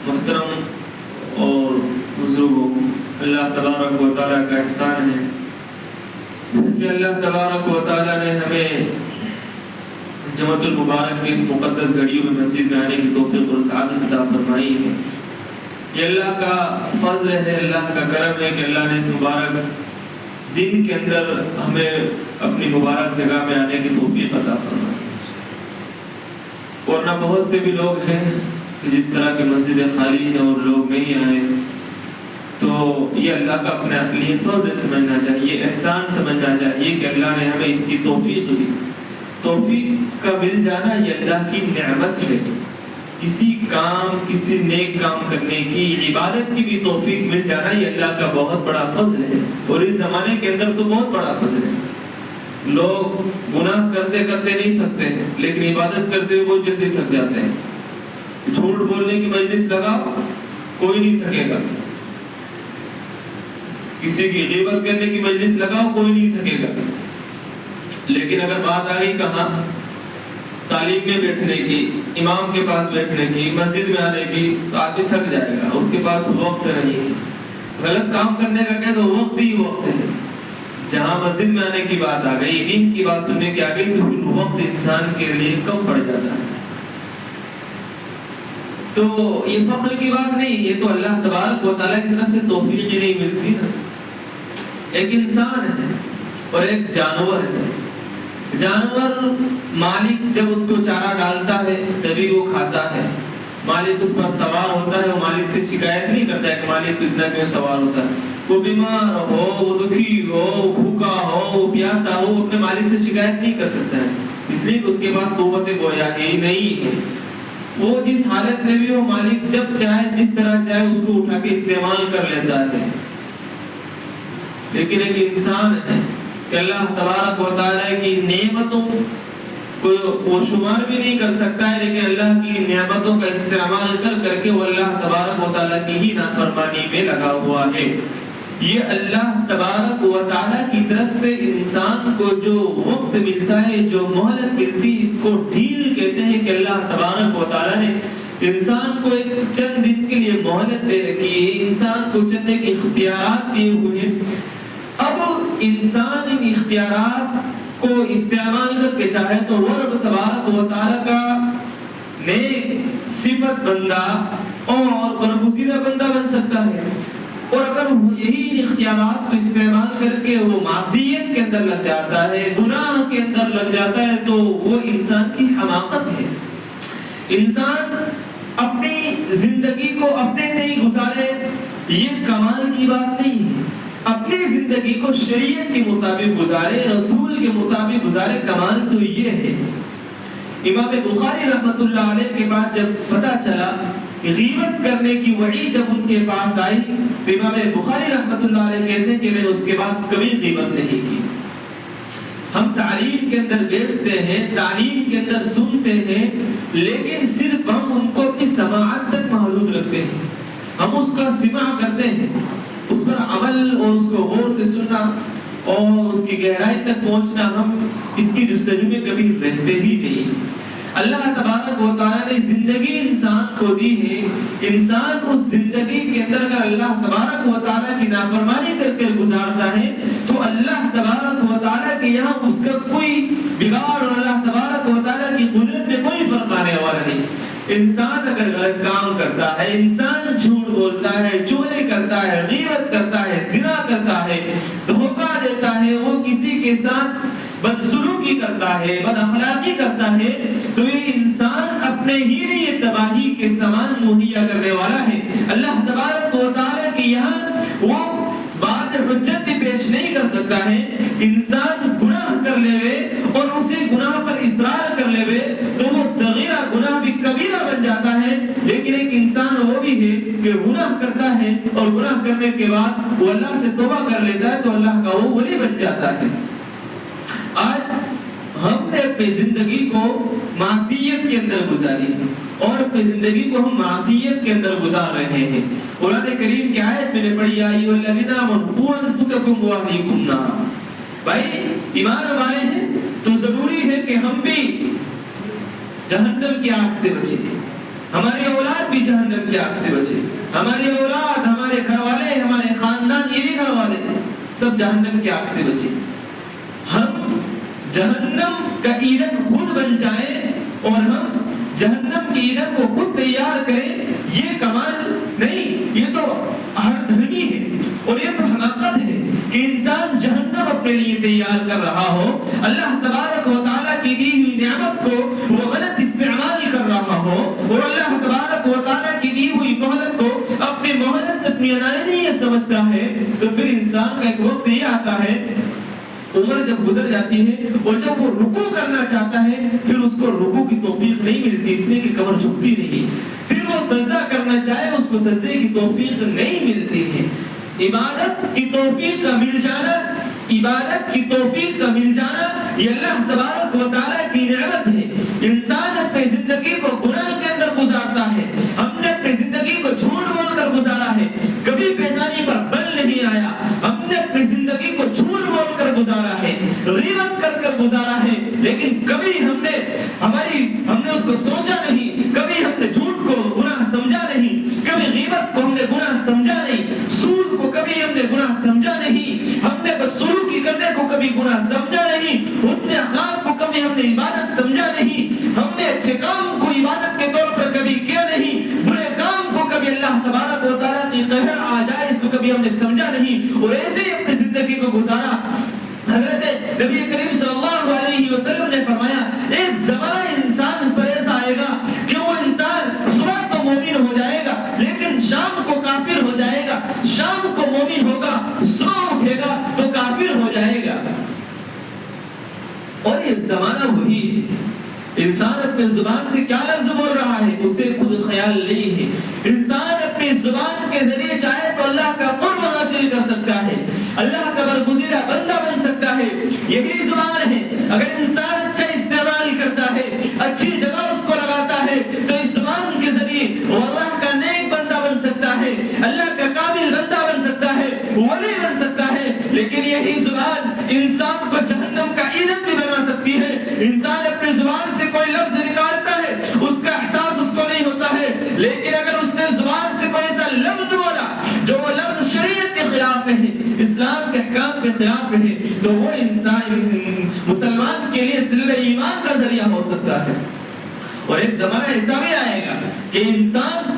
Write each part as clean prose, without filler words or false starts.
محترم اور بزرگوں، اللہ تبارک و تعالیٰ کا احسان ہے کہ اللہ تبارک و تعالیٰ نے ہمیں جمعۃ المبارک کے اس مقدس گھڑیوں میں مسجد میں آنے کی توفیق اور سعادت عطا فرمائی ہے۔ یہ اللہ کا فضل ہے، اللہ کا کرم ہے کہ اللہ نے اس مبارک دن کے اندر ہمیں اپنی مبارک جگہ میں آنے کی توفیق عطا فرمائی۔ ورنہ بہت سے بھی لوگ ہیں کہ جس طرح کی مسجدیں خالی ہیں اور لوگ نہیں آئے، تو یہ اللہ کا اپنے لیے فضل سمجھنا چاہیے، احسان سمجھنا چاہیے کہ اللہ نے ہمیں اس کی توفیق دی۔ توفیق کا مل جانا یہ اللہ کی نعمت ہے۔ کسی کام، کسی نیک کام کرنے کی، عبادت کی بھی توفیق مل جانا یہ اللہ کا بہت بڑا فضل ہے، اور اس زمانے کے اندر تو بہت بڑا فضل ہے۔ لوگ گناہ کرتے کرتے نہیں تھکتے ہیں، لیکن عبادت کرتے ہوئے بہت جلدی تھک جاتے ہیں۔ جھوٹ بولنے کی مجلس لگاؤ، کوئی نہیں تھکے گا۔ کسی کی غیبت کرنے کی مجلس لگاؤ، کوئی نہیں تھکے گا۔ لیکن اگر بات آ گئی کہاں؟ تعلیم میں بیٹھنے کی، امام کے پاس بیٹھنے کی، مسجد میں آنے کی، تو آدمی تھک جائے گا، اس کے پاس وقت نہیں ہے۔ غلط کام کرنے کا کہہ تو وقت ہی وقت ہے۔ جہاں مسجد میں آنے کی بات آ گئی، دین کی بات سننے کی آ گئی، تو پھر وقت انسان کے لیے کم پڑ جاتا ہے۔ تو یہ فخر کی بات نہیں، یہ تو اللہ تبارک و تعالیٰ کی طرف سے توفیق ہی نہیں ملتی نا۔ ایک انسان ہے اور ایک جانور ہے۔ جانور مالک جب اس کو چارہ ڈالتا ہے تبھی وہ کھاتا ہے، مالک اس پر سوار ہوتا ہے، وہ مالک سے شکایت نہیں کرتا ہے کہ مالک تو اتنا کیوں سوار ہوتا ہے۔ وہ بیمار ہو، وہ دکھی ہو، بھوکا ہو، وہ پیاسا ہو، وہ اپنے مالک سے شکایت نہیں کر سکتا ہے، اس لیے کہ اس کے پاس قوت گویا ہی نہیں ہے۔ وہ جس حالت میں بھی ہو، مالک جب چاہے جس طرح چاہے اس کو اٹھا کے استعمال کر لیتا ہے۔ لیکن ایک انسان ہے کہ اللہ تبارک و تعالیٰ کی نعمتوں کو وہ شمار بھی نہیں کر سکتا ہے، لیکن اللہ کی نعمتوں کا استعمال کر کر کے وہ اللہ تبارک و تعالیٰ کی ہی نافرمانی میں لگا ہوا ہے۔ یہ اللہ تبارک و تعالیٰ کی طرف سے انسان کو جو وقت ملتا ہے، جو مہلت ملتی، اس کو ڈھیل کہتے ہیں کہ اللہ تبارک و تعالیٰ نے انسان کو ایک چند دن کے لیے مہلت دے رکھی ہے، انسان کو چند ایک اختیارات دیے ہوئے ہیں۔ اب انسان ان اختیارات کو استعمال کر کے چاہے تو وہ رب تبارک و تعالیٰ کا نیک صفت بندہ اور برگزیدہ بندہ بن سکتا ہے، اور اگر یہی اختیارات کو استعمال کر کے وہ معصیت کے اندر لگ جاتا ہے، گناہ کے اندر لگ جاتا ہے، تو وہ انسان کی حماقت ہے۔ انسان اپنی زندگی کو اپنے تئیں گزارے یہ کمال کی بات نہیں ہے، اپنی زندگی کو شریعت کے مطابق گزارے، رسول کے مطابق گزارے، کمال تو یہ ہے۔ امام بخاری رحمۃ اللہ علیہ کے پاس جب پتہ چلا غیبت کرنے کی وعید جب ان کے پاس آئی، تو امام بخاری رحمۃ اللہ علیہ کہتے ہیں کہ میں نے اس کے بعد کبھی غیبت نہیں کی۔ ہم تعلیم کے اندر بیٹھتے ہیں، تعلیم کے اندر سنتے ہیں، لیکن صرف ہم ان کو اپنی سماعت تک محدود رکھتے ہیں، ہم اس کا سماع کرتے ہیں، اس پر عمل اور اس کو غور سے سننا اور اس کی گہرائی تک پہنچنا ہم اس کی جستجو میں کبھی رہتے ہی نہیں۔ اللہ تبارک و تعالیٰ نے زندگی انسان کو دی ہے، انسان اس زندگی کے اندر اگر اللہ تبارک و تعالیٰ کی نافرمانی کر کے گزارتا ہے تو اللہ تبارک و تعالیٰ کے یہاں اس کا کوئی بگاڑ اور اللہ تبارک و تعالیٰ کی قدرت میں کوئی فرق آنے والا نہیں۔ انسان اگر غلط کام کرتا ہے، انسان جھوٹ بولتا ہے، چوری کرتا ہے، غیبت کرتا ہے، زنا کرتا ہے، دھوکہ دیتا ہے، وہ کسی کے ساتھ بدسلوکی کرتا ہے، بد اخلاقی کرتا ہے، تو یہ انسان اپنے ہی لیے تباہی کے سامان مہیا کرنے والا ہے۔ اللہ تبارک و تعالیٰ کے یہاں وہ بات حجت بھی پیش نہیں کر سکتا ہے۔ انسان گناہ کر لے اور اسے گناہ پر اصرار کر لے تو وہ صغیرہ گناہ بھی کبیرہ بن جاتا ہے، لیکن ایک انسان وہ بھی ہے کہ گناہ کرتا ہے اور گناہ کرنے کے بعد وہ اللہ سے توبہ کر لیتا ہے تو اللہ کا وہ ولی بن جاتا ہے۔ آج ہم نے اپنی زندگی کو معصیت کے اندر گزاری اور اپنی زندگی کو ہم معصیت کے اندر گزار رہے ہیں۔ قرآن کریم کی آیت میں نے پڑھی یا ایھا الذین آمنوا قوا انفسکم واہلیکم نارا۔ بھائی ایمان والے ہیں تو ضروری ہے کہ ہم بھی جہنم کی آگ سے بچیں، ہماری اولاد بھی جہنم کی آگ سے بچے. ہماری اولاد، ہمارے گھر والے، ہمارے خاندان، یہ بھی گھر والے سب جہنم کی آگ سے بچے. ہم جہنم کا ایندھن خود بن جائیں اور ہم جہنم کے ایندھن کو خود تیار کریں، یہ کمال نہیں، یہ تو ہر دھرمی ہے اور یہ تو حماقت ہے کہ انسان جہنم اپنے لیے تیار کر رہا ہو، اللہ تبارک و تعالیٰ کی دی ہوئی نعمت کو وہ غلط استعمال کر رہا ہو اور اللہ تبارک و تعالیٰ کی دی ہوئی مہلت کو اپنی مہلت اپنی عنایت سمجھتا ہے. تو پھر انسان کا ایک وقت یہ آتا ہے، عمر جب گزر جاتی ہے اور جب وہ رکوع کرنا چاہتا ہے پھر اس کو رکوع کی توفیق نہیں ملتی، اس لیے کہ کمر جھکتی نہیں. پھر وہ سجدہ کرنا چاہے اس کو سجدے کی توفیق نہیں ملتی ہے. عبادت کی توفیق کا مل جانا، عبادت کی توفیق کا مل جانا یہ اللہ تبارک و تعالیٰ کی نعمت ہے. انسان اپنی زندگی کو گناہ کے اندر گزارتا ہے. ہم نے اپنی زندگی کو جھوٹ بول کر گزارا ہے، کبھی پیشانی پر بل نہیں آیا. ہم نے اپنی زندگی کو جھوٹ بول کر گزارا ہے، غیبت کر کر گزارا ہے، لیکن کبھی ہم نے اس کو سوچا نہیں، کبھی ہم نے جھوٹ کو گناہ سمجھا نہیں، کبھی غیبت کو ہم نے گناہ سمجھا نہیں، سود کو کبھی ہم نے گناہ سمجھا نہیں، ہم نے بدسلوکی کرنے کو کبھی گناہ سمجھا نہیں، حسن اخلاق کو کبھی ہم نے عبادت سمجھا نہیں، ہم نے اچھے کام کو عبادت کے طور پر کبھی کیا نہیں، برے کام کو کبھی اللہ تبارک و تعالیٰ کی قہر آ جائے اس کو کبھی ہم نے سمجھا نہیں اور ایسے ہی اپنی زندگی کو گزارا. حضرت نبی کریم صلی اللہ علیہ وسلم نے فرمایا ایک زمانہ انسان پر ایسا آئے گا کہ وہ انسان صبح تو مومن ہو جائے گا لیکن شام کو کافر ہو جائے گا، شام کو مومن ہوگا، صبح اٹھے گا تو کافر ہو جائے گا. اور یہ زمانہ وہی ہے. انسان اپنے زبان سے کیا لفظ بول رہا ہے اسے خود خیال نہیں ہے. انسان اپنی زبان کے ذریعے چاہے تو اللہ کا قرب حاصل کر سکتا ہے، اللہ کا برگزیدہ بندہ بن سکتا ہے. یہی زبان ہے، اگر انسان اچھا استعمال کرتا ہے، اچھی جگہ اس کو لگاتا ہے تو اس زبان کے ذریعے وہ اللہ کا نیک بندہ بن سکتا ہے، اللہ کا کامل بندہ بن سکتا ہے، ولی بن سکتا ہے. لیکن یہی زبان انسان کو جہنم کا ایندھن بھی بنا سکتی ہے. انسان اپنی زبان سے کوئی لفظ نکالتا ہے اس کا احساس اس کو نہیں ہوتا ہے، لیکن اگر اس نے زبان سے کوئی ایسا لفظ بولا جو وہ لفظ شریعت کے خلاف ہے، اسلام کے احکام کے خلاف ہے، تو وہ انسان مسلمان کے لیے سلب ایمان کا ذریعہ ہو سکتا ہے. اور ایک زمانہ ایسا بھی آئے گا کہ انسان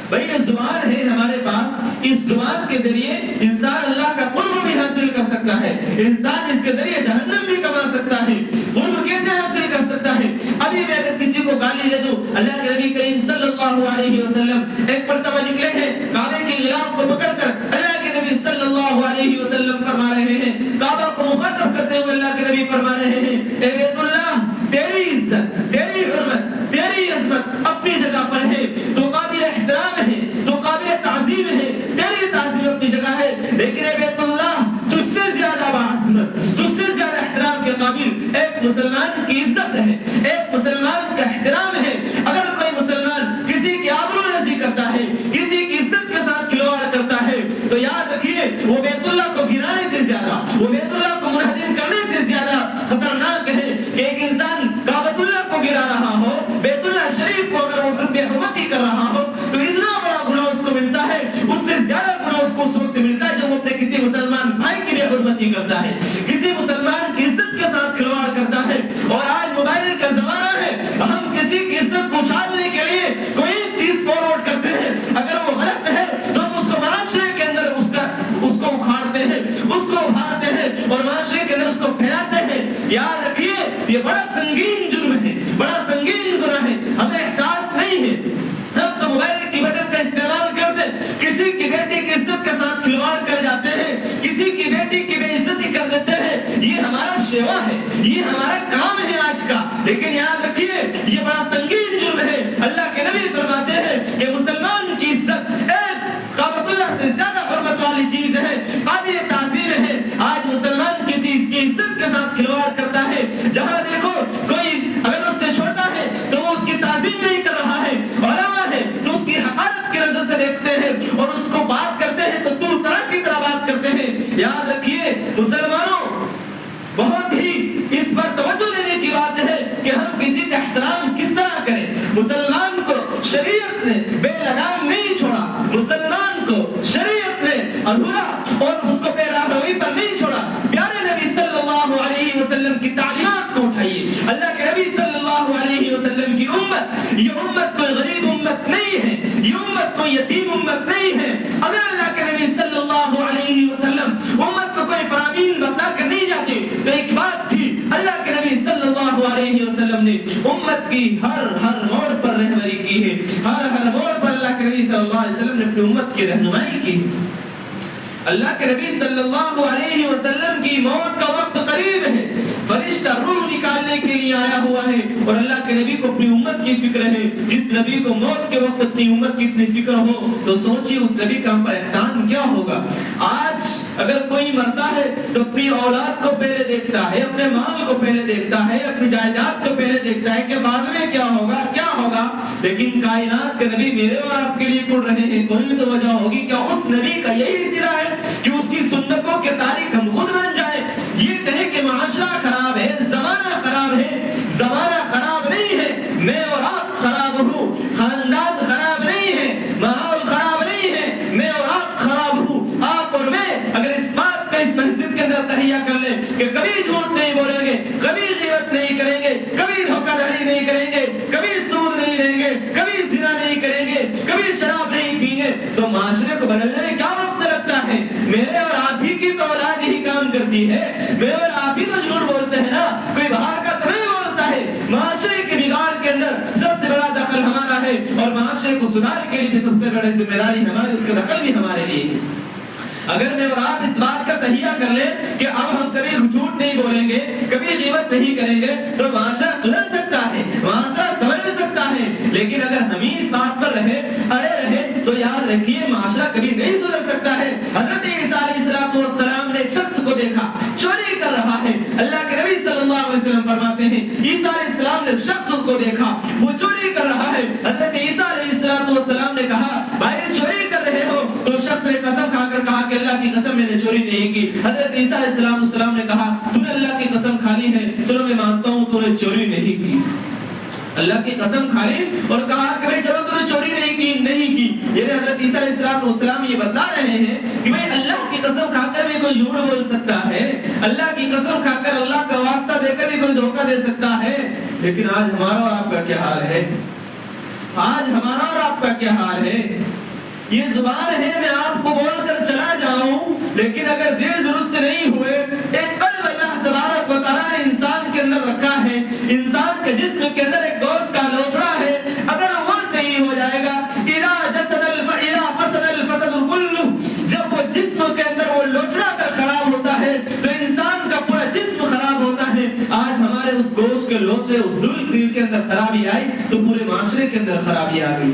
بھئی یہ زبان ہے ہمارے پاس، اس زبان کے ذریعے انسان اللہ کا قرب بھی حاصل کر سکتا ہے، انسان اس کے ذریعے جہنم بھی کما سکتا ہے. قرب کیسے حاصل کر سکتا ہے؟ ابھی میں اگر کسی کو گالی دے دوں، اللہ کے نبی کریم صلی اللہ علیہ وسلم ایک مرتبہ نکلے ہیں کعبے کے غلاف کو پکڑ کر، اللہ کے نبی صلی اللہ علیہ وسلم فرما رہے ہیں، کعبہ کو مخاطب کرتے ہوئے اللہ کے نبی فرما رہے ہیں اے بیت اللہ تیری عزت، تیری حرمت، تیری عظمت اپنی جگہ پر ہے، تو قابل احترام ہے، تو قابل تعظیم ہے، تیری تعظیم اپنی جگہ ہے، لیکن اے بیت اللہ تجھ سے زیادہ باعظمت، تجھ سے زیادہ احترام کے قابل ایک مسلمان کی عزت ہے، ایک مسلمان کا احترام ہے. اگر کوئی مسلمان کسی کی آبرو ریزی کرتا ہے، کسی کی عزت کے ساتھ کھلواڑ کرتا ہے تو یاد رکھیے وہ بیت اللہ کو گرانے سے زیادہ، وہ بیت اللہ کو منہدم کرنے سے زیادہ خطرناک ہے کہ ایک انسان کعبۃ اللہ کو گرا رہا ہو، بیت اللہ شریف کو اگر وہ بے حرمتی کر رہا ہو تو اتنا بڑا گناہ اس کو ملتا ہے، اس سے زیادہ گناہ اس کو اس وقت ملتا ہے جب وہ اپنے کسی مسلمان بھائی کی بے حرمتی کرتا ہے، کسی مسلمان کی عزت کے ساتھ کھلواڑ کرتا ہے. اور آج موبائل کا زمانہ ہے، ہم کسی کی عزت کو اچھالنے کے لیے کوئی چیز فارورڈ کرتے ہیں، اگر وہ غلط ہے تو ہم اس کو معاشرے کے اندر اس کو اکھاڑتے ہیں، اس کو ابھارتے ہیں اور معاشرے کے اندر اس کو پھیلاتے ہیں. یاد رکھیے یہ بڑا سنگین جرم ہے، بڑا سنگین گناہ ہے. ہمیں احساس نہیں ہے، ہم تو موبائل کی بٹن کا استعمال کرتے، کسی کی بیٹی کی عزت کے ساتھ کھلواڑ کر جاتے ہیں، کسی کی بیٹی کی بے عزتی کر دیتے ہیں. یہ ہمارا شیوا ہے، یہ ہمارا کام ہے آج کا. لیکن یاد رکھیے یہ بڑا سنگین جرم ہے. اللہ کے نبی فرماتے ہیں کہ مسلمان کی عزت ایک کعبۃ اللہ سے زیادہ حرمت والی چیز ہے، قابل تعظیم ہے. آج مسلمان کسی کی عزت کے ساتھ کھلواڑ کرتا ہے، جہاں دیکھو کوئی اگر اس سے چھوٹا ہے تو وہ اس کی تعظیم نہیں کر رہا ہے، علماء ہے تو اس کی حقارت کی نظر سے دیکھتے ہیں اور اس کو بات کرتے ہیں تو تو طرح کی طرح بات کرتے ہیں. یاد رکھیے مسلمانوں بہت ہی اس پر توجہ دینے کی بات ہے کہ ہم کسی کا احترام کس طرح کریں. مسلمان کو شریعت ادھورا اور اس کو بے راہ روی پر نہیں چھوڑا. پیارے نبی صلی اللہ علیہ وسلم کی تعلیمات کو اٹھائیے. اللہ کے نبی صلی اللہ علیہ وسلم کی امت، یہ امت کوئی غریب امت نہیں ہے، یہ امت کوئی یتیم امت نہیں ہے. اگر اللہ کے نبی صلی اللہ علیہ وسلم امت کو کوئی فرامین بتا کر نہیں جاتے تو ایک بات تھی، اللہ کے نبی صلی اللہ علیہ وسلم نے امت کی ہر موڑ پر رہبری کی ہے. ہر موڑ پر اللہ کے نبی صلی اللہ علیہ وسلم نے اپنی امت کی رہنمائی کی. اللہ کے نبی صلی اللہ علیہ وسلم کی موت کا وقت قریب ہے. فرشتہ روح نکالنے کے لیے آیا ہوا ہے اور اللہ کے نبی کو اپنی امت کی فکر ہے. جس نبی کو موت کے وقت اپنی امت کی اتنی فکر ہو تو سوچیے اس نبی کا ہم پر احسان کیا ہوگا. آج اگر کوئی مرتا ہے تو اپنی اولاد کو پہلے دیکھتا ہے، اپنے مال کو پہلے دیکھتا ہے، اپنی جائیداد کو پہلے دیکھتا ہے کہ بعد میں کیا ہوگا. لیکن کائنات کے نبی میرے اور آپ کے لیے کڑ رہے ہیں. کوئی تو وجہ ہوگی. کیا اس نبی کا یہی سرا ہے کہ اس کی سنتوں کے تاریخ ہم خود بن جائیں؟ یہ کہیں کہ معاشرہ خراب ہے، زمانہ خراب ہے. زمانہ خراب نہیں ہے، میں اور آپ خراب ہوں. خاندان خراب نہیں ہے، ماحول خراب نہیں ہے، میں اور آپ خراب ہوں. آپ اور میں اگر اس بات کا اس مسجد کے اندر تہیہ کر لیں کہ کبھی جھوٹ نہیں بولیں گے، کبھی غیبت نہیں کریں گے، کبھی دھوکہ دہی نہیں کریں گے، کبھی سود نہیں لیں گے، کبھی زنا نہیں کریں گے، کبھی شراب نہیں پئیں گے، تو معاشرے کو بدلنے میں کیا وقت لگتا ہے؟ میرے اور آپ ہی کی تو اولاد ہی کام کرتی ہے. میرے اور آپ ہی تو جھوٹ بولتے ہیں نا، کوئی باہر کا تو نہیں بولتا ہے. معاشرے کے بگاڑ کے اندر سب سے بڑا دخل ہمارا ہے اور معاشرے کو سدھار کے لیے بھی سب سے بڑی ذمہ داری ہماری، اس کا دخل بھی ہمارے لیے ہے. اگر میں اور آپ اس بات کا تہیہ کر لیں کہ اب ہم کبھی جھوٹ نہیں بولیں گے، کبھی غیبت نہیں کریں گے تو معاشرہ سدھر سکتا ہے، معاشرہ سمجھ سکتا ہے. لیکن اگر ہم ہی اس بات پر اڑے رہے تو یاد رکھیے معاشرہ کبھی نہیں سدھر سکتا ہے. حضرت عیسیٰ علیہ السلام نے ایک شخص کو دیکھا چوری کر رہا ہے. اللہ کے نبی صلی اللہ علیہ وسلم فرماتے ہیں عیسیٰ علیہ السلام نے شخص کو دیکھا وہ چوری کر رہا ہے. حضرت عیسیٰ علیہ السلام نے کہا بھائی چوری کر رہے ہو؟ تو شخص نے قسم کھا کر کہا کہ اللہ کی قسم میں نے چوری نہیں کی. حضرت عیسیٰ علیہ السلام نے کہا تو نے اللہ کی قسم کھا لی ہے، چلو میں مانتا ہوں تو نے چوری نہیں کی. اللہ کی قسم کھا لی اور کہا کہ بھائی چلو تو نے چوری نہیں کی. یعنی حضرت عیسیٰ علیہ السلام یہ بتا رہے ہیں کہ بھائی اللہ کی قسم کھا کر بھی کوئی جھوٹ بول سکتا ہے، اللہ کی قسم کھا کر اللہ کا واسطہ دے کر بھی کوئی دھوکہ دے سکتا ہے. لیکن آج ہمارا اور آپ کا کیا حال ہے؟ آج ہمارا اور آپ کا کیا حال ہے؟ یہ زبان ہے میں آپ کو بول کر چلا جاؤں، لیکن اگر دل درست نہیں ہوئے، ایک قلب اللہ تبارک و تعالیٰ نے انسان کے اندر رکھا ہے، انسان کے جسم کے اندر ایک گوشت کا لوچڑا ہے، اگر وہ صحیح ہو جائے گا اذا فسد الفسد كله، جب وہ جسم کے اندر وہ لوچڑا کر خراب ہوتا ہے تو انسان کا پورا جسم خراب ہوتا ہے. آج ہمارے اس گوشت کے لوچڑے، اس دل کے اندر خرابی آئی تو پورے معاشرے کے اندر خرابی آ گئی.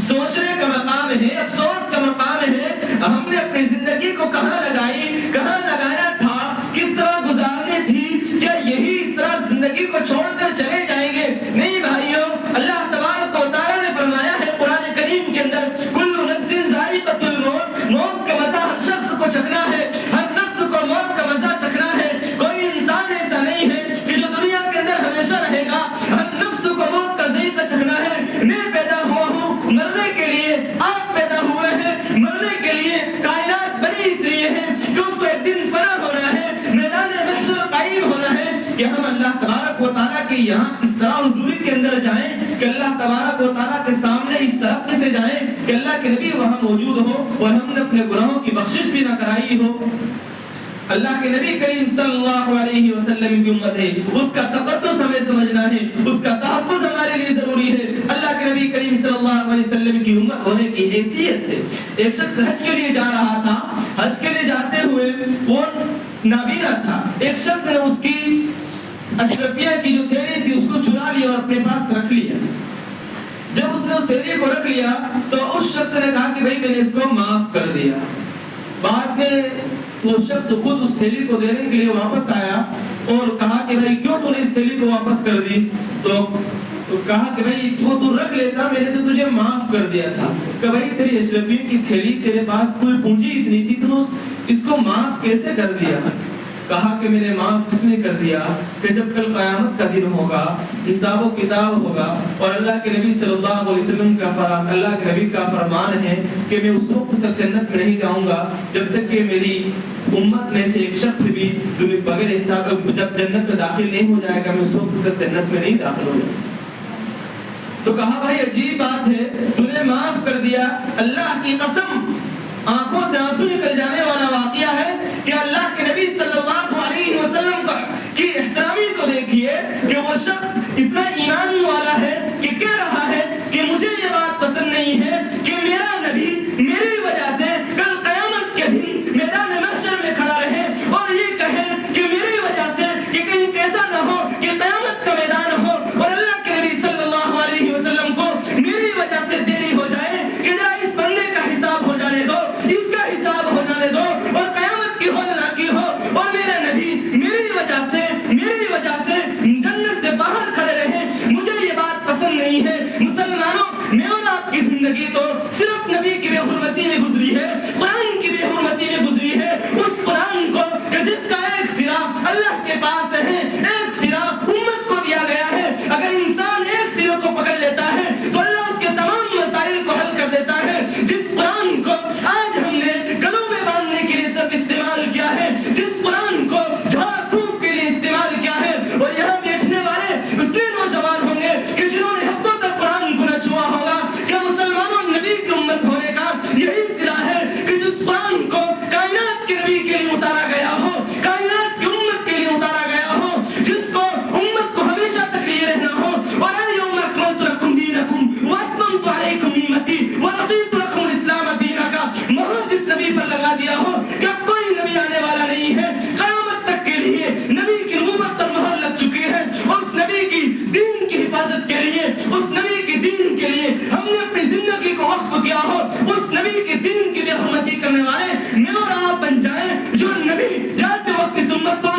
سوچنے کا مقام ہے، افسوس کا مقام ہے ہم نے اپنی زندگی کو کہاں لگائی، کہاں لگانا تھا، کس طرح گزارنی تھی. کیا یہی اس طرح زندگی کو چھوڑ کر چلے جائیں گے؟ نہیں بھائیوں، اللہ تبارک و تعالیٰ نے فرمایا ہے قرآن کریم کے اندر کل نفس ذائقۃ الموت، موت کا مزہ ہر شخص کو چکھنا ہے، ہر نفس کو موت کا مزہ چکھنا ہے. کوئی انسان ایسا نہیں ہے کہ جو دنیا کے اندر ہمیشہ رہے گا. ہر نفس کو موت کا ذائقہ چکھنا ہے. میں پیدا ہوا ہوں مرنے کے لیے، آپ پیدا ہوئے ہیں مرنے کے لیے. کائنات بنی اس لیے ہے کہ اس کو ایک دن فنا ہونا ہے، میدان محشر قائم ہونا ہے کہ ہم اللہ تبارک و تعالیٰ کے یہاں اس طرح حضوری کے اندر جائیں کہ اللہ تبارک و تعالیٰ کے سامنے اس طرح سے جائیں کہ اللہ کے نبی وہاں موجود ہو اور ہم نے اپنے گناہوں کی بخشش بھی نہ کرائی ہو. اللہ کے نبی کریم صلی اللہ علیہ وسلم کی امت ہے، اس کا تقدس ہمیں سمجھنا ہے، اس کا تحفظ ہمارے لیے ضروری ہے. اللہ کے نبی کریم صلی اللہ علیہ وسلم کی امت ہونے کی حیثیت سے ایک شخص حج کے لیے جا رہا تھا. حج کے لیے جاتے ہوئے وہ نابینا تھا. ایک شخص نے اس کی اشرفیہ کی جو تھیلی تھی اس کو چرا لیا اور اپنے پاس رکھ لیا. جب اس نے اس تھیلی کو رکھ لیا تو اس شخص نے کہا کہ بھائی میں نے اس کو معاف کر دیا. بعد میں وہ شخص خود اس تھیلی کو دینے کے لیے واپس آیا اور کہا کہ بھائی کیوں تو نے اس تھیلی کو واپس کر دی؟ تو کہا کہ بھائی تو رکھ لیتا، میں نے تو تجھے معاف کر دیا تھا. کہ بھائی تیری اشرفی کی تھیلی، تیرے پاس کوئی پونجی اتنی تھی تو اس کو معاف کیسے کر دیا؟ کہا کہ میرے معاف کس نے کر دیا کہ جب کل قیامت کا دن ہوگا، حساب و کتاب ہوگا، اور اللہ کے نبی صلی اللہ علیہ وسلم کا اللہ کے نبی کا فرمان ہے کہ میں اس وقت تک جنت میں نہیں جاؤں گا جب تک کہ میری امت میں سے ایک شخص بھی بغیر حساب جب جنت میں داخل نہیں ہو جائے گا، میں اس وقت تک جنت میں نہیں داخل ہو جاؤں گا۔ تو کہا بھائی عجیب بات ہے، تو نے معاف کر دیا، اللہ کی قسم آنکھوں سے آنسو نکل جانے والا واقعہ ہے کہ اللہ کے نبی صلی اللہ علیہ وسلم کی احترامی تو دیکھیے کہ وہ شخص اتنا ایمان والا ہے کہ کہہ رہا ہے کہ مجھے یہ بات پسند نہیں ہے کہ میرا نبی میری وجہ سے کل قیامت کے دن میدان محشر میں کھڑا رہے اور یہ کہے کہ میری وجہ سے کہ کہیں ایسا نہ ہو کہ قیامت کا میدان ہو اور اللہ کے نبی صلی اللہ علیہ وسلم کو میری وجہ سے دیری ہو جائے کہ ذرا اس بندے کا حساب ہو جانے دو، اس کا حساب ہو جانے دو، اور قیامت کی ہو نہ کی ہو اور میرا نبی میری وجہ سے جنت سے باہر کھڑے رہے، مجھے یہ بات پسند نہیں ہے۔ مسلمانوں، میں اور آپ کی زندگی تو صرف نبی کی بے حرمتی میں گزری ہے، قرآن کی بے حرمتی میں گزری ہے، اس قرآن کو کہ جس کا ایک سرا اللہ کے پاس ہے، ایک سرا امت کو دیا گیا ہے۔ اگر انسان ایک سرے کو پکڑ لیتا ہے تو اللہ اس کے تمام مسائل کو حل کر دیتا ہے۔ جس قرآن کو آج ہم نے گلوں میں باندھنے کے لیے صرف استعمال کیا ہے، جس قرآن کو جھاڑ پھونک کے لیے استعمال کیا ہے، اور یہاں بیٹھنے والے اتنے نوجوان ہوں گے کہ جنہوں نے ہفتوں تک قرآن کو نہ چھوا ہوگا، کیا مسلمانوں نبی کی امت ہونے کا یہی سرا ہے کہ جس قرآن کو کائنات کے نبی کے لیے اتارا گیا ہو، کائنات کی امت کے لیے اتارا گیا ہو، جس کو امت کو ہمیشہ تک لیے رہنا ہو، اور اليوم اکملت لکم دینکم واتممت علیکم نعمتی ورضیت لکم الاسلام دینا کا مہر جس نبی پر لگا دیا ہو کہ اب کوئی نبی آنے والا نہیں ہے، قیامت تک کے لیے نبی کی نبوت پر مہر لگ چکی ہے، اس نبی کی دین کی حفاظت کے لیے، اس نبی کی دین کے لیے ہم نے اپنی زندگی کو وقف کیا ہو، اس نبی کی دین کی بے حرمتی کرنے والے میں اور آپ بن جائیں، جو نبی جاتے وقت اس امت کو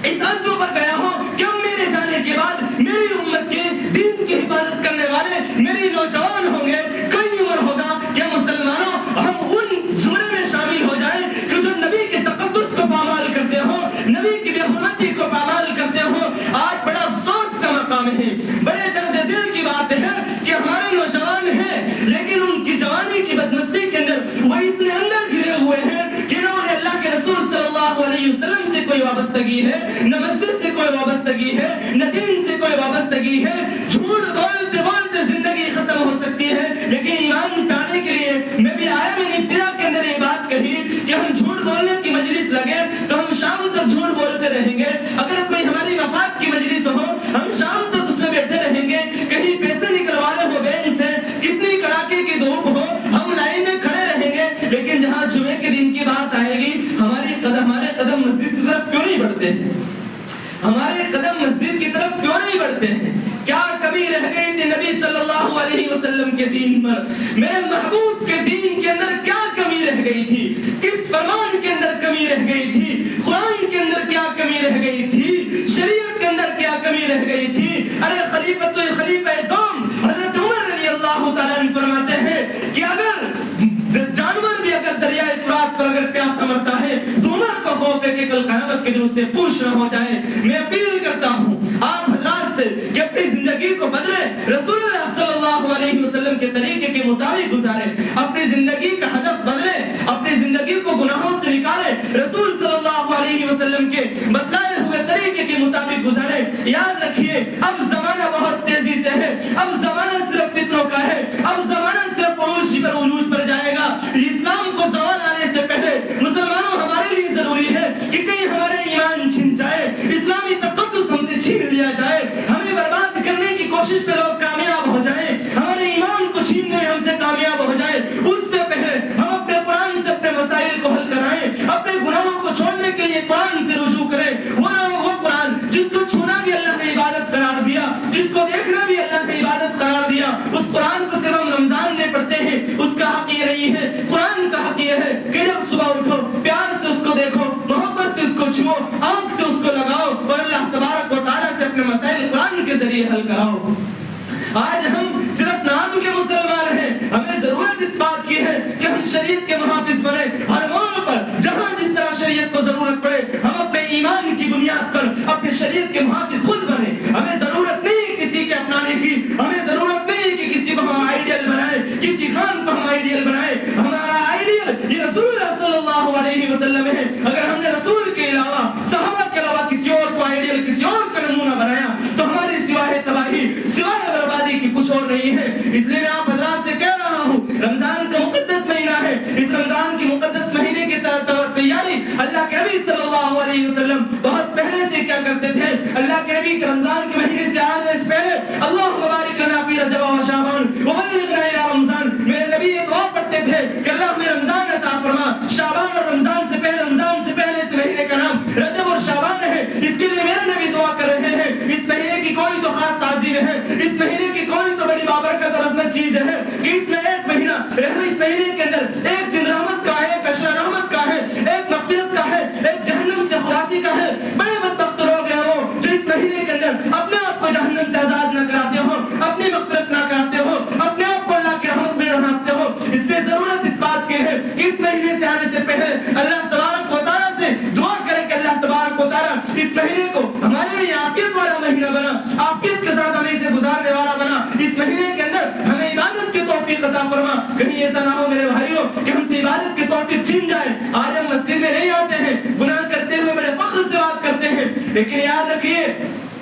اس عزم پر گیا ہو کہ اب میرے جانے کے بعد میری امت کے دین کی حفاظت کرنے والے میری نوجوان ہوں گے، کئی عمر ہوگا، کہ مسلمانوں ہم ان زمرے میں شامل ہو جائیں کہ جو نبی کے تقدس کو پامال کرتے ہو، نبی کی بے حرمتی کو پامال کرتے ہو۔ آج بڑا افسوس کا مقام ہے، بڑے درد دل کی بات ہے کہ ہمارے نوجوان ہیں لیکن ان کی جوانی کی بدمستی کے اندر وہ اتنے اندر گھرے ہوئے ہیں کہ نہ انہیں اللہ کے رسول صلی اللہ علیہ وسلم سے کوئی وابستگی ہے، نہ مسجد سے کوئی وابستگی ہے، نہ دین سے کوئی وابستگی ہے۔ جھوٹ بولتے بولتے زندگی ختم ہو سکتی ہے، لیکن ایمان پانے کے لیے میں بھی آیا، میں نے ابتدا کے اندر یہ بات کہی کہ ہم جھوٹ بولنے کی مجلس لگے تو ہم شام تک جھوٹ بولتے رہیں گے، اگر کوئی ہماری وفات کی مجلس ہو ہم شام تک اس میں بیٹھے رہیں گے، کہیں پیسے نکلوانے ہو بینک سے، کتنی کڑاکے کی دھوپ ہو ہم لائن میں کھڑے رہیں گے، لیکن جہاں جمعے کے دن کی بات آئے گی ہمارے قدم مسجد کی طرف کیوں نہیں بڑھتے ہیں؟ ہمارے قدم مسجد کی طرف کیوں نہیں بڑھتے ہیں؟ کیا کمی رہ گئی تھی نبی صلی اللہ علیہ وسلم کے دین پر؟ میرے محبوب کے دین کے اندر کیا کمی رہ گئی تھی؟ کس فرمان کے اندر کمی رہ گئی تھی؟ قرآن کے اندر کیا کمی رہ گئی تھی؟ شریعت کے اندر کیا کمی رہ گئی تھی؟ ارے خلیفہ دوم حضرت عمر رضی اللہ تعالیٰ عنہ فرماتے ہیں کہ اگر جانور بھی اگر دریائے فرات پر اگر پیاسا مرتا ہے تو عمر کو خوف ہے کہ کل قیامت کے دن اس سے پوچھنا ہو جائے۔ میں اپیل کرتا ہوں آپ حضرات سے کہ اپنی زندگی کو بدلیں، رسول اللہ صلی اللہ علیہ وسلم کے طریقے کے مطابق گزاریں، اپنی زندگی کا ہدف بدلیں، اپنی زندگی کو گناہوں سے نکالیں، رسول صلی اللہ علیہ وسلم کے بتلائے ہوئے طریقے کے مطابق گزاریں۔ یاد رکھیے اب زمانہ بہت تیزی سے ہے، اب زمانہ صرف فتنوں کا ہے، اب زمانہ صرف عروج پر جائے گا۔ اسلام کو زوال آنے سے پہلے مسلمانوں ہمارے لیے ضروری ہے کہ کہیں ہمارے ایمان چھن جائے، اسلامی تقدس ہم سے چھین لیا جائے، ہمیں برباد کرنے کی کوشش میں لوگ کامیاب ہو جائیں، ہمارے ایمان کو چھیننے میں ہم سے کامیاب ہو جائے، اس سے پہلے ہم اپنے قرآن سے اپنے مسائل کو حل کرائیں، اپنے گناہوں کو چھوڑنے کے لیے قرآن سے رجوع کریں۔ وہ قرآن جس کو چھونا بھی اللہ نے عبادت قرار دیا، جس کو دیکھنا بھی اللہ نے عبادت قرار دیا، اس قرآن کو صرف ہم رمضان میں پڑھتے ہیں، اس کا حق یہ نہیں ہے۔ قرآن کا حق یہ ہے کہ جب صبح اٹھو پیار سے اس کو دیکھو، محبت سے اس کو چھو، آنکھ سے اس کو لگاؤ اور اللہ تبارک و تعالیٰ سے اپنے مسائل قرآن کے ذریعے حل کراؤ۔ آج ہم صرف نام کے مسلمان ہیں، ہمیں ضرورت اس بات کی ہے کہ ہم شریعت کے محافظ بنیں، ہر موڑ پر جہاں جس طرح شریعت کو ضرورت پڑے ہم اپنے رمضان کا مقدس مہینہ ہے. اس رمضان کے مقدس مہینے کی تیاری اللہ کے نبی صلی اللہ علیہ وسلم بہت پہلے سے کیا کرتے تھے. اللہ کے نبی رمضان کے مہینے سے آنے سے پہلے اللہم بارک لنا فی رجب و شعبان وبلغنا الی رمضان، میرے نبی یہ دعا پڑھتے تھے کہ اللہ ہمیں رمضان عطا فرما. شعبان اور رمضان سے پہلے اس مہینے کا نام رجب اور شعبان ہے. اس کے لیے میرے نبی دعا کر رہے ہیں. اس مہینے کی کوئی تو خاص تعظیم ہے، اس مہینے کی کوئی تو بڑی بابرکت اور عظمت چیز ہے کہ اس میں ایک مہینہ اس مہینے کے اندر ایک دن رحمت کا ہے، ایک اشرا رحمت کا ہے، ایک مغفرت کا ہے، ایک جہنم سے خلاصی کا ہے. بڑے بدبخت لوگ ہیں وہ جو اس مہینے کے اندر اپنے آپ کو جہنم سے آزاد نہ کراتے ہو، اپنی مغفرت نہ کراتے ہو، اپنے آپ کو اللہ کی رحمت میں رہتے ہو. اس لیے ضرورت اس بات کی ہے کہ اس مہینے سے آنے سے پہلے اللہ تبارک و تعالیٰ سے دعا کرے کہ اللہ تبارک و تعالیٰ اس مہینے کو ہمارے لیے عافیت والا مہینہ بنا، عافیت کے ساتھ ہمیں اسے گزارنے والا بنا. اس مہینے کے اندر ہمیں عبادت کی توفیق عطا فرما. کہیں ایسا نہ ہو میرے بھائیوں کہ ہم سے عبادت کی توفیق چھین جائے. آج ہم مسجد میں نہیں آتے ہیں، گناہ کرتے ہوئے بڑے فخر سے بات کرتے ہیں، لیکن یاد رکھیے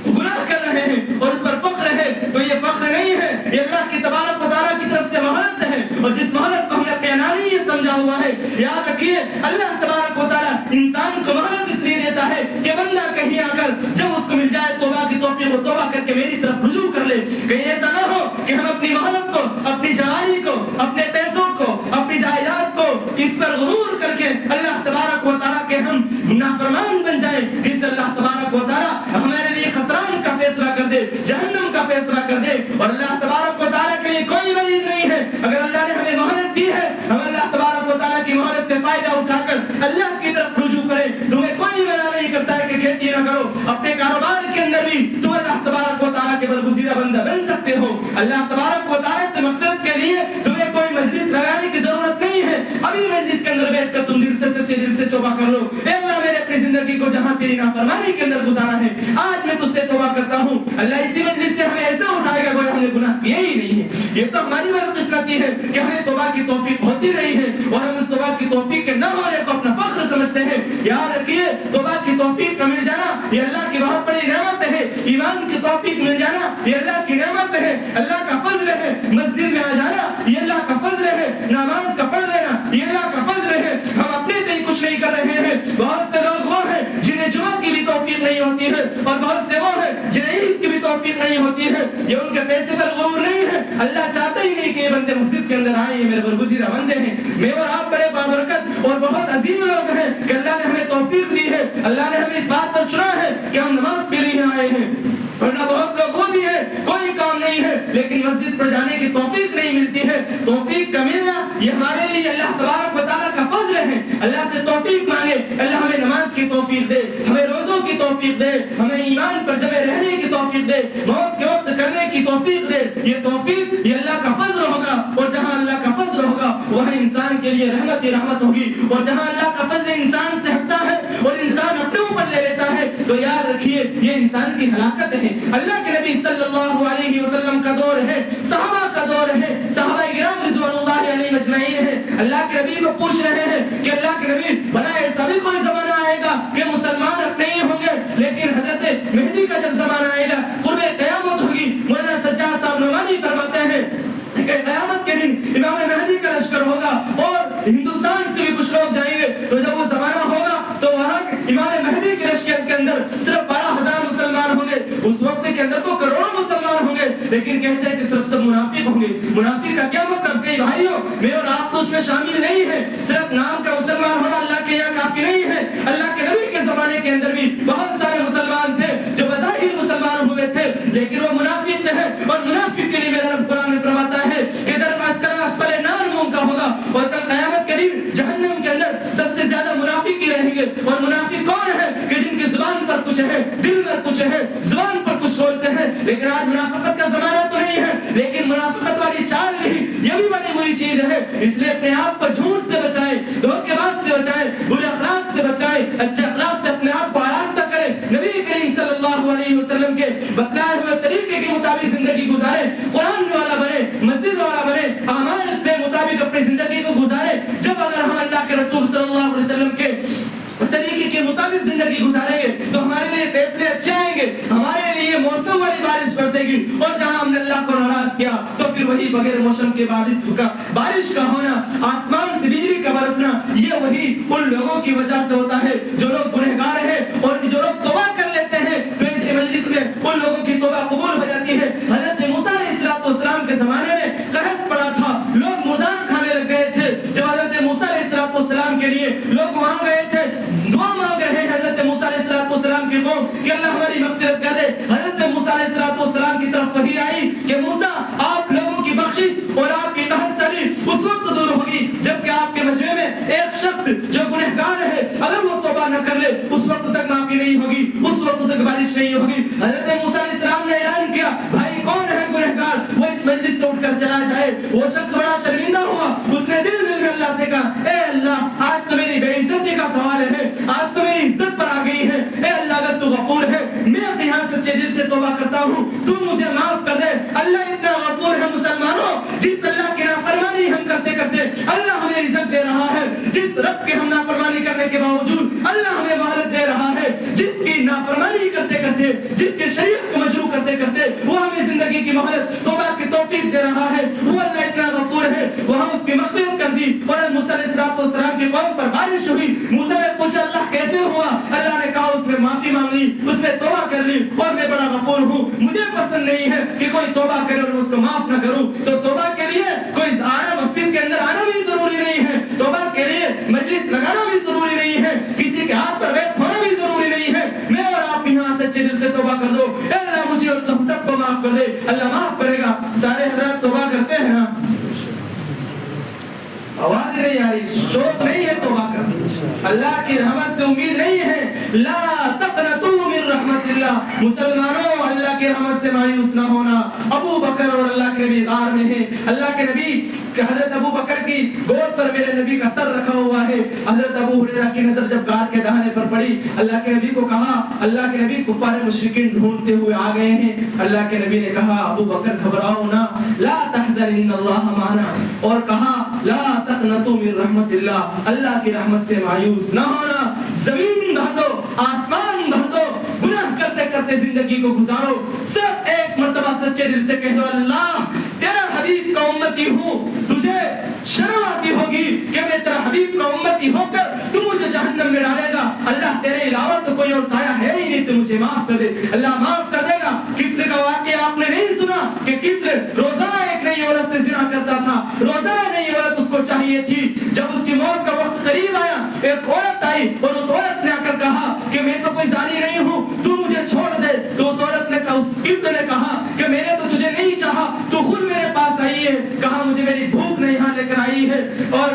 گناہ کر رہے ہیں اور اس پر فخر ہے تو یہ فخر نہیں ہے، یہ اللہ کی تبارک و تعالیٰ کی طرف سے مہلت ہے. اور جس مہلت کو ہم نے اپنے انانی یہ سمجھا ہوا ہے، یاد رکھیے اللہ تبارک و تعالیٰ انسان کو مہلت اس لیے دیتا ہے کہ بندہ کہیں آ کر جب اس کو مل جائے توبہ کی توفیق وہ توبہ کر کے میری طرف رجوع کر لے. کہیں ایسا نہ ہو کہ ہم اپنی مہلت کو، اپنی جوانی کو، اپنے پیسوں کو، اپنی جائیداد کو اس پر غرور کر کے اللہ تبارک و تعالیٰ کے ہم نافرمان بن جائیں، جس سے اللہ تبارک و تعالیٰ ہمارے لیے خسران کا فیصلہ کر دے، جہنم کا فیصلہ کر دے. اور اللہ تبارک و تعالیٰ کے لیے کوئی وعید نہیں ہے. اگر اللہ نے ہمیں مہلت دی ہے، ہم اللہ تبارک و تعالیٰ کی مہلت سے فائدہ اٹھا کر اللہ کی طرف رجوع کریں. تمہیں کوئی منع نہیں کرتا ہے کہ کھیتی نہ کرو، اپنے کاروبار کے اندر بھی تم اللہ تبارک و تعالیٰ کے برگزیدہ بندہ بن سکتے ہو. اللہ تبارک و تعالیٰ سے مغفرت کے لیے تمہیں کوئی مجلس لگانے کی ضرورت نہیں ہے. ابھی مجلس کے اندر بیٹھ کر تم دل سے توبہ کر لو، اے اللہ میرے اپنی زندگی کو جہاں تیری نافرمانی کے اندر گزارا ہے آج میں تجھ سے توبہ کرتا ہوں. اللہ اسی مجلس سے ہمیں ایسا اٹھائے گا گویا ہم نے گناہ کیا ہی نہیں ہے. یہ تو ہماری بدقسمتی ہے کہ ہمیں توبہ کی توفیق ہوتی نہیں ہے اور ہم اس توبہ کی توفیق کے نہ ہونے کو اپنا فخر سمجھتے ہیں. یاد رکھیے توبہ کی توفیق کا مل جانا یہ اللہ کی بہت بڑی نعمت ہے. ایمان کی توفیق مل جانا یہ اللہ کی نعمت ہے، اللہ کا فضل ہے. مسجد میں آ جانا یہ اللہ کا فضل ہے، نماز کا پڑھ لینا یہ اللہ کا فضل ہے. ہم اپنے تئیں کچھ نہیں کر رہے ہیں. بہت سے لوگ وہ ہیں جنہیں جمعہ کی بھی توفیق نہیں ہوتی ہے اور بہت سے وہ ہیں جنہیں عید کی بھی توفیق نہیں ہوتی ہے. یہ ان کے پیسے پر غرور نہیں ہے، اللہ چاہتا ہی نہیں کہ یہ بندے مسجد کے اندر آئیں. یہ میرے برگزیدہ بندے ہیں، میں اور آپ بڑے بابرکت اور بہت عظیم لوگ ہیں کہ اللہ نے ہمیں توفیق دی ہے. اللہ نے ہمیں اس بات پر چنا ہے کہ ہم نماز کے لیے آئے ہیں. ورنہ بہت لوگ وہ بھی ہے کوئی کام نہیں ہے لیکن مسجد پر جانے کی توفیق نہیں ملتی ہے. توفیق کا ملنا یہ ہمارے لیے اللہ تبارک و تعالیٰ کا فضل ہے. اللہ سے توفیق مانگے، اللہ ہمیں نماز کی توفیق دے، ہمیں روزوں کی توفیق دے، ہمیں ایمان پر جمے رہنے کی توفیق دے، موت کے وقت کرنے کی توفیق دے. یہ توفیق یہ اللہ کا فضل ہوگا اور جہاں اللہ کا فضل ہوگا وہاں انسان کے لیے رحمت ہی رحمت ہوگی. اور جہاں اللہ کا فضل انسان سے ہٹتا ہے اور انسان اپنے اوپر لے لیتا ہے تو یاد رکھیے یہ انسان کی ہلاکت ہے. اللہ کے نبی صلی اللہ علیہ وسلم کا دور ہے، صحابہ کا دور ہے، صحابہ کرام رضوان اللہ علیہ مجمعین ہے. اللہ کے نبی کو پوچھ رہے ہیں کہ اللہ کے نبی بھلا ایسا بھی کوئی زمانہ آئے گا کہ مسلمان اپنے ہی ہوں گے لیکن حضرت مہدی کا جب زمانہ آئے گا قرب قیامت ہوگی. مولانا سجاد صاحب نعمانی فرماتے ہیں کہ قیامت کے دن امام مہدی کا لشکر ہوگا اور ہندوستان سے بھی کچھ لوگ جائیں گے. تو جب وہ زمانہ ہوگا تو وہاں امام مہدی کے لشکر کے اندر صرف 12,000 مسلمان ہوں گے. اس وقت کے اندر تو کروڑوں مسلمان ہوں گے لیکن کہتے ہیں کہ صرف سب منافق ہوں گے. منافق کا کیا مطلب؟ کئی بھائیوں میں اور آپ تو اس میں شامل نہیں ہے. صرف نام کا مسلمان ہونا اللہ کے یہاں کافی نہیں ہے. اللہ کے نبی کے زمانے کے اندر بھی بہت سارے مسلمان تھے جو بظاہر مسلمان ہوئے تھے لیکن وہ منافق تھے. اور منافق کے لیے میرا رب قرآن میں فرماتا ہے کہ درواز کا اسفل نار منہ کا ہوگا اور کل قیامت کے دن جہنم کے اندر سب سے زیادہ منافق ہی رہیں گے. اور منافق کون ہے؟ کہ جن کی زبان پر کچھ ہے، دل میں کچھ ہے، زبان پر کچھ بولتے ہیں لیکن آج منافقت کا زمانہ تو نہیں ہے لیکن منافقت والی چال نہیں، یہ بھی بڑی بری چیز ہے. اس لیے اپنے آپ کو جھوٹ سے بچائیں، دھوکے باز سے بچائیں، برے اخلاق سے بچائیں، اچھے اخلاق سے اپنے آپ کو آراستہ کریں. نبی کریم صلی اللہ علیہ وسلم کے بتلائے ہوئے طریقے کے مطابق زندگی گزاریں. قرآن والا بنے، مسجد والا بنے، اعمال سے مطابق اپنی زندگی کو گزاریں. جب اگر ہم اللہ کے رسول صلی اللہ علیہ وسلم کے طریقے کے مطابق زندگی گزاریں گے تو ہمارے لیے فیصلے اچھے آئیں گے، ہمارے لیے موسم والی بارش برسے گی. اور جہاں ہم نے اللہ کو ناراض کیا تو پھر وہی بغیر موسم کے بارش کا ہونا، آسمان سے بجلی کا برسنا، یہ وہی ان لوگوں کی وجہ سے ہوتا ہے جو لوگ گنہگار ہیں اور جو لوگ توبہ کر لیتے ہیں تو اس مجلس میں ان لوگوں کی توبہ قبول ہو جاتی ہے۔ حضرت موسیٰ علیہ السلام کے زمانے میں قحط پڑا تھا، لوگ مردار کھانے لگ گئے تھے۔ جب حضرت موسیٰ علیہ السلام کے لیے لوگ وہاں گئے تھے، دعا مانگ رہے ہیں حضرت موسیٰ علیہ السلام کی قوم کہ اللہ ہماری مغفرت کر دے۔ حضرت موسیٰ علیہ السلام کی طرف وحی آئی کہ موسیٰ آپ لوگوں کی بخشش اور آپ کی تحسری اس وقت دور ہوگی جبکہ آپ کے مجمع میں ایک شخص جو گنہگار ہے اگر وہ توبہ نہ کر لے اس وقت تک معافی نہیں ہوگی، اس وقت تک بارش نہیں ہوگی۔ حضرت موسیٰ علیہ السلام نے اعلان کیا بھائی کون ہے گنہگار، وہ اس مجلس سے اٹھ کر چلا جائے۔ وہ شخص بڑا شرمندہ ہوا، اس نے دل میں اللہ سے کہا اے اللہ آج تو میری بے عزتی کا سوال ہے، آج تو میری عزت پر آ گئی ہے، اے اللہ اگر تو غفور ہے میں اپنے یہاں سچے دل سے توبہ کرتا ہوں، تم مجھے معاف کر دے۔ اللہ اتنا غفور ہے مسلمانوں، جس اللہ کی نافرمانی ہم کرتے کرتے اللہ ہمیں رزق دے رہا ہے، جس رب کے ہم نافرمانی کرنے کے باوجود اللہ ہمیں مہلت دے رہا ہے، جس کی نافرمانی کرتے کرتے، جس کے شریعت کو مجروح کرتے کرتے وہ ہمیں زندگی کی مہلت توبہ کی توفیق دے رہا ہے، وہ اللہ اتنا غفور ہے۔ وہاں اس کی مغفرت کر دی اور موسیٰ علیہ السلام کی قوم پر بارش ہوئی۔ موسیٰ نے پوچھا اللہ کیسے ہوا؟ اللہ نے کہا اس نے معافی مانگ لی، اس نے توبہ کر لی اور میں بڑا غفور ہوں، مجھے پسند نہیں ہے کہ کوئی توبہ کرے اور میں اس کو معاف نہ کروں۔ تو توبہ کے لیے کوئی مسجد کے اندر آنا بھی ضروری نہیں ہے، توبہ کے لیے مجلس لگانا بھی ضروری نہیں ہے، کسی کے ہاتھ پر بیعت ہونا بھی ضروری نہیں ہے۔ میں اور آپ یہاں سچے دل سے توبہ کر دو، اے اللہ مجھے اور تم سب کو معاف کر دے، اللہ معاف کرے گا۔ سارے حضرات توبہ کرتے ہیں نا؟ آواز نہیں آ رہی، شوق نہیں ہے توبہ کرنا، اللہ کی رحمت سے امید نہیں ہے۔ لا تقنطوا من رحمت اللہ، مسلمانوں اللہ کی رحمت سے مایوس نہ ہونا۔ ابو بکر اور اللہ کے نبی غار میں ہیں، اللہ کے نبی کہ حضرت ابو بکر کی گود پر میرے نبی کا سر رکھا ہوا ہے۔ حضرت ابو ہریرہ کی نظر جب غار کے دہانے پر پڑی، اللہ کے نبی کو کہا، اللہ کے نبی کفار مشرکین ڈھونڈتے ہوئے آ گئے ہیں۔ اللہ کے نبی نے کہا ابو بکر گھبراؤ نہ، لا تحزن ان اللہ معنا، اور کہا لا تقنطوا من رحمت اللہ، اللہ کی رحمت سے مایوس نہ ہونا۔ زمین بھر دو، آسمان بھر دو، گناہ کرتے کرتے زندگی کو گزارو، صرف ایک مرتبہ سچے دل سے کہہ دو اللہ تیرا حبیب کا امتی ہوں، تجھے شرم آتی ہوگی کہ میں تیرا حبیب کا امتی ہو کر تو مجھے جہنم میں ڈالے گا، اللہ تیرے علاوہ تو کوئی اور سایہ ہے ہی نہیں، تو مجھے معاف کر دے۔ اللہ معاف کر دے گا۔ کفل کا واقعہ آپ نے نہیں سنا کہ کفل روزانہ ایک نئی عورت سے زنا کرتا تھا، روزانہ نئی عورت اس کو چاہیے تھی۔ جب اس کی موت کا وقت قریب آیا، ایک عورت آئی اور اس عورت نے آ کر کہا کہ میں تو کوئی زانی نہیں ہوں، تو مجھے چھوڑ دے۔ تو اس عورت نے کہا، اس کفل نے کہا کہ میں نے تو تجھے نہیں چاہا، تو خود میرے پاس آئی ہے، کہا مجھے میری بھوک نہیں یہاں لے کر آئی ہے۔ اور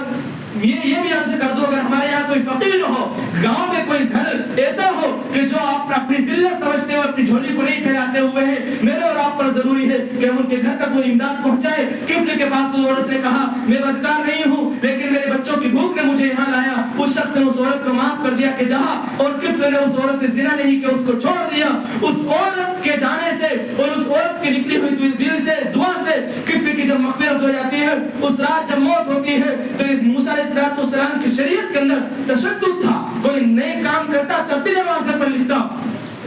یہ بھی عرض کر دو، اگر ہمارے یہاں کوئی فقیر ہو، گاؤں میں کوئی گھر ایسا ہو کہ جو آپ اپنی ذلت سمجھتے ہو، اپنی جھولی کو نہیں پھیلاتے ہوئے ہیں، میرے اور آپ پر ضروری ہے کہ ہم ان کے گھر تک وہ امداد پہنچائے۔ کفل کے پاس اس عورت نے کہا میں بدکار نہیں ہوں لیکن میرے بچوں کی بھوک نے مجھے یہاں لایا۔ اس شخص نے اس عورت کو معاف کر دیا کہ جہاں، اور کفل نے اس عورت سے زنا نہیں کیا، اس کو چھوڑ دیا۔ اس عورت کے جانے سے اور اس عورت کی نکلی ہوئی دل سے دعا سے کفل کی جب مغفرت ہو جاتی ہے، اس رات جب موت ہوتی ہے تو موسیٰ علیہ السلام کی شریعت کے اندر تشدد تھا، کوئی نئے کام کرتا تب بھی دروازے پر لکھتا،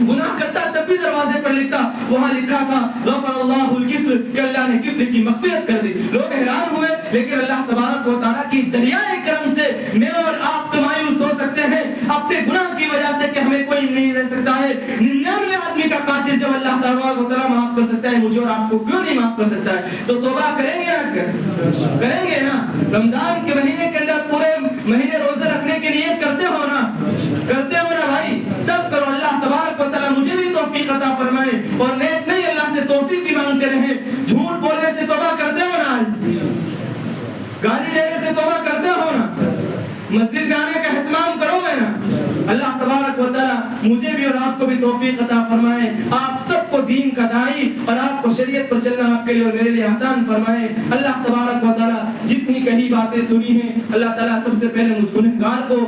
گناہ کرتا تب بھی دروازے پر لکھتا، وہاں لکھا تھا غفر اللہ الکفر، کہ اللہ نے کفر کی مغفرت کر دی۔ لوگ حیران ہوئے، لیکن اللہ تبارک و تعالیٰ کی دریائے کرم سے میں اور آپ تو مایوس ہو سکتے ہیں اپنے گناہ کی وجہ سے کہ ہمیں کوئی نہیں رہ سکتا ہے۔ 99 آدمی کا قاتل جب اللہ تبارک و تعالیٰ معاف کر سکتا ہے، مجھے اور آپ کو کیوں نہیں معاف کر سکتا ہے؟ تو توبہ کریں گے نا؟ کریں گے نا؟ رمضان کے مہینے کے اندر پورے مہینے روزے رکھنے کے لیے کرتے ہو نا؟ کرتے ہو نا بھائی؟ سب کرو۔ اللہ تبارک و تعالیٰ مجھے بھی توفیق عطا فرمائے، اور نیک نہیں اللہ سے توفیق بھی مانگتے رہے۔ جھوٹ بولنے سے توبہ کرتے ہو نا؟ گالی دینے سے توبہ کرتے ہو نا؟ مسجد میں آنے کا اہتمام کرو گے نا؟ اللہ تبارک و تعالیٰ مجھے بھی اور آپ کو بھی توفیق عطا فرمائے، آپ سب کو دین کا داعی اور آپ کو شریعت پر چلنا آپ کے لیے اور میرے لیے آسان فرمائے۔ اللہ تبارک و تعالیٰ جتنی کہی باتیں سنی ہیں، اللہ تعالیٰ سب سے پہلے مجھ گنہگار کو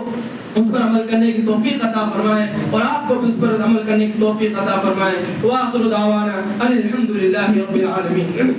اس پر عمل کرنے کی توفیق عطا فرمائے، اور آپ کو بھی اس پر عمل کرنے کی توفیق عطا فرمائے۔ وآخر دعوانا ان الحمد للہ رب العالمین۔